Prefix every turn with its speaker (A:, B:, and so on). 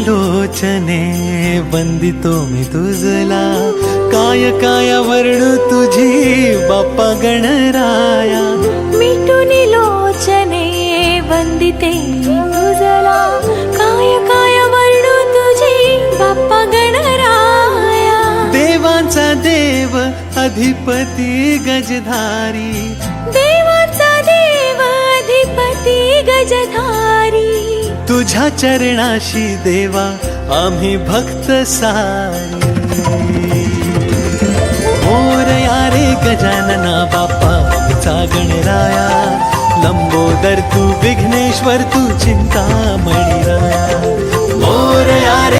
A: लोचने वंदितो मी तुझला, काय काय वर्णू तुझी बाप्पा गणराया.
B: मिटून लोचने वंदिते मी तुझला, काय काय वर्णू तुझी बाप्पा गणराया.
A: देवांचा देव अधिपती गजधारी,
B: देवाचा देव अधिपती गजधारी.
A: तुझ्या चरणाशी देवा आम्ही भक्त सारी. मोरया रे गजानना बाप्पा आमचा गणराया, लंबोदर तू विघ्नेश्वर तू चिंतामणी राया. मोरया रे